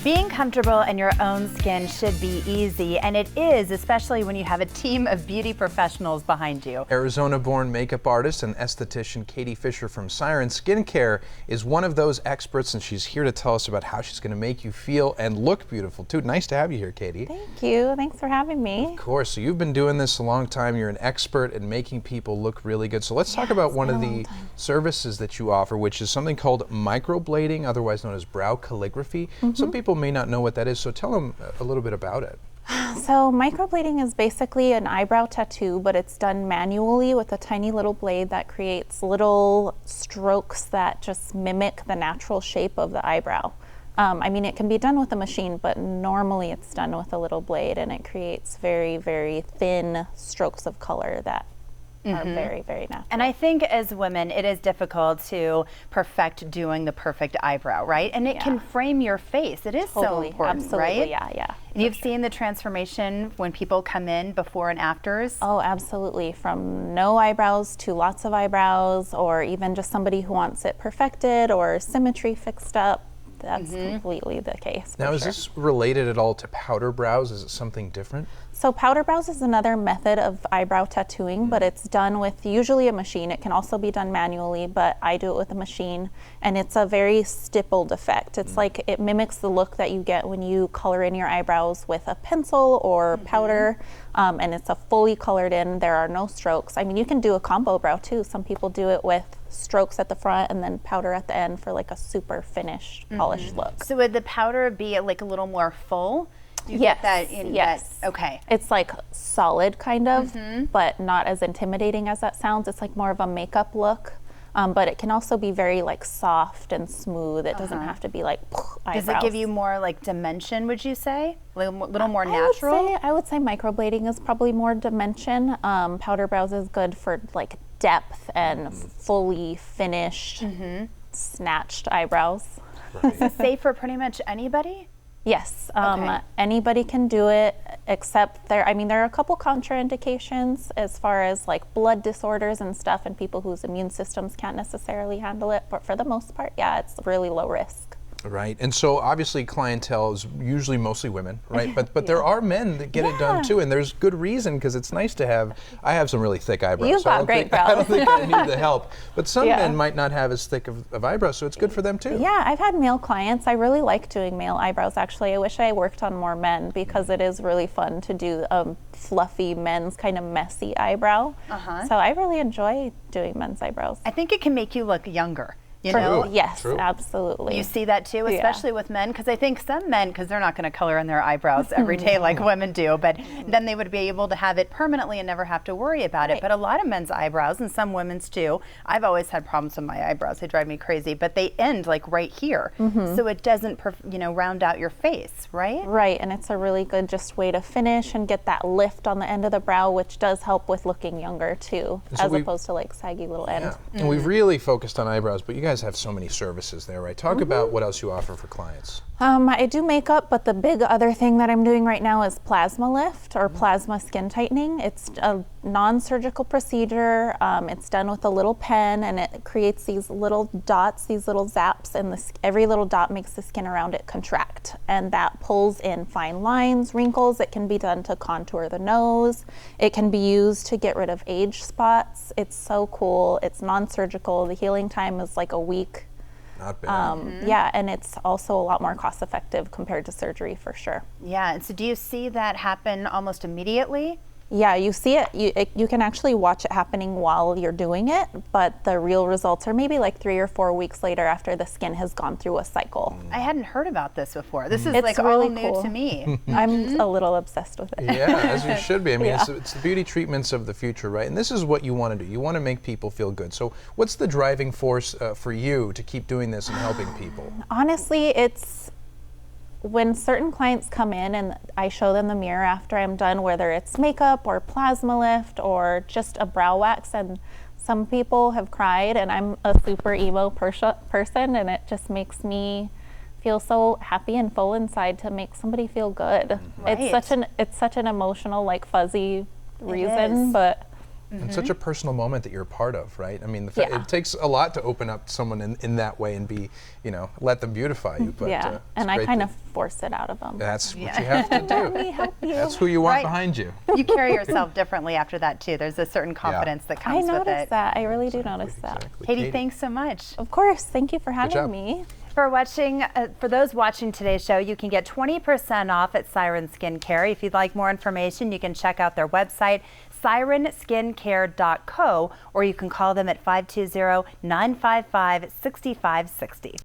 Being comfortable in your own skin should be easy, and it is, especially when you have a team of beauty professionals behind you. Arizona-born makeup artist and esthetician Catie Fisher from Siren Skin Care is one of those experts, and she's here to tell us about how she's going to make you feel and look beautiful too. Nice to have you here, Catie. Thank you. Thanks for having me. Of course. So you've been doing this a long time. You're an expert at making people look really good. So let's talk about one of the services that you offer, which is something called microblading, otherwise known as brow calligraphy. Some people may not know what that is, so tell them a little bit about it. So microblading is basically an eyebrow tattoo, but it's done manually with a tiny little blade that creates little strokes that just mimic the natural shape of the eyebrow. I mean, it can be done with a machine, but normally it's done with a little blade, and it creates very, very thin strokes of color that are very, very natural. And I think as women, it is difficult to perfect doing the perfect eyebrow, right? And it can frame your face. It is so important, absolutely, right? Yeah. And you've seen the transformation when people come in before and afters? Oh, absolutely. From no eyebrows to lots of eyebrows, or even just somebody who wants it perfected or symmetry fixed up. That's completely the case. Now, is this related at all to powder brows? Is it something different? So powder brows is another method of eyebrow tattooing, but it's done with usually a machine. It can also be done manually, but I do it with a machine, and it's a very stippled effect. It's like it mimics the look that you get when you color in your eyebrows with a pencil or powder, and it's a fully colored in. There are no strokes. I mean, you can do a combo brow too. Some people do it with strokes at the front and then powder at the end for like a super finished, polished look. So would the powder be like a little more full? You Yes, get that in yes. that, okay. It's like solid kind of, but not as intimidating as that sounds. It's like more of a makeup look, but it can also be very like soft and smooth. It doesn't have to be like eyebrows. Does it give you more like dimension, would you say? A little more natural? I would say microblading is probably more dimension. Powder brows is good for like depth and fully finished, snatched eyebrows. Is it safe for pretty much anybody? Yes, Okay. anybody can do it, except there are a couple contraindications as far as like blood disorders and stuff, and people whose immune systems can't necessarily handle it, but for the most part, yeah, it's really low risk. Right, and so obviously clientele is usually mostly women, right? But there are men that get it done too, and there's good reason, because it's nice to have. I have some really thick eyebrows. You've got great brows. I don't think I need the help. But some men might not have as thick of eyebrows, so it's good for them too. Yeah, I've had male clients. I really like doing male eyebrows. Actually, I wish I worked on more men, because it is really fun to do fluffy men's kind of messy eyebrow. So I really enjoy doing men's eyebrows. I think it can make you look younger. You know? Yes, absolutely. You see that too, especially with men, because I think some men, because they're not going to color in their eyebrows every day like women do, but then they would be able to have it permanently and never have to worry about it. But a lot of men's eyebrows, and some women's too, I've always had problems with my eyebrows. They drive me crazy, but they end like right here. So it doesn't, round out your face, right? Right, and it's a really good just way to finish and get that lift on the end of the brow, which does help with looking younger too, So as opposed to like saggy little end. And we've really focused on eyebrows, but you guys have so many services there, right? Talk about what else you offer for clients. I do makeup, but the big other thing that I'm doing right now is plasma lift or plasma skin tightening. It's a non-surgical procedure. It's done with a little pen, and it creates these little dots, these little zaps, and every little dot makes the skin around it contract, and that pulls in fine lines, wrinkles. It can be done to contour the nose. It can be used to get rid of age spots. It's so cool. It's non-surgical. The healing time is like a week. Not bad. Yeah, and it's also a lot more cost effective compared to surgery for sure. Yeah, and so do you see that happen almost immediately? Yeah, you see it, you can actually watch it happening while you're doing it, but the real results are maybe like 3 or 4 weeks later after the skin has gone through a cycle. I hadn't heard about this before. This is It's like really all new cool. to me. I'm a little obsessed with it. Yeah, as you should be. I mean, it's the beauty treatments of the future, right? And this is what you want to do. You want to make people feel good. So what's the driving force for you to keep doing this and helping people? Honestly, it's when certain clients come in and I show them the mirror after I'm done, whether it's makeup or plasma lift or just a brow wax, and some people have cried, and I'm a super emo person, and it just makes me feel so happy and full inside to make somebody feel good. Right. It's such an emotional, like fuzzy reason, but and such a personal moment that you're a part of, right? I mean, Yeah. it takes a lot to open up to someone in that way and be, let them beautify you. But yeah, it's and I great kind that- of force it out of them. That's what you have to Let do. me help you. That's who you want Right. behind you. You carry yourself differently after that too. There's a certain confidence that I comes with notice it. that. I really do notice that. Exactly. Katie, thanks so much. Of course. Thank you for having job. me. For those watching today's show, you can get 20% off at Siren Skin Care. If you'd like more information, you can check out their website, sirenskincare.co, or you can call them at 520-955-6560.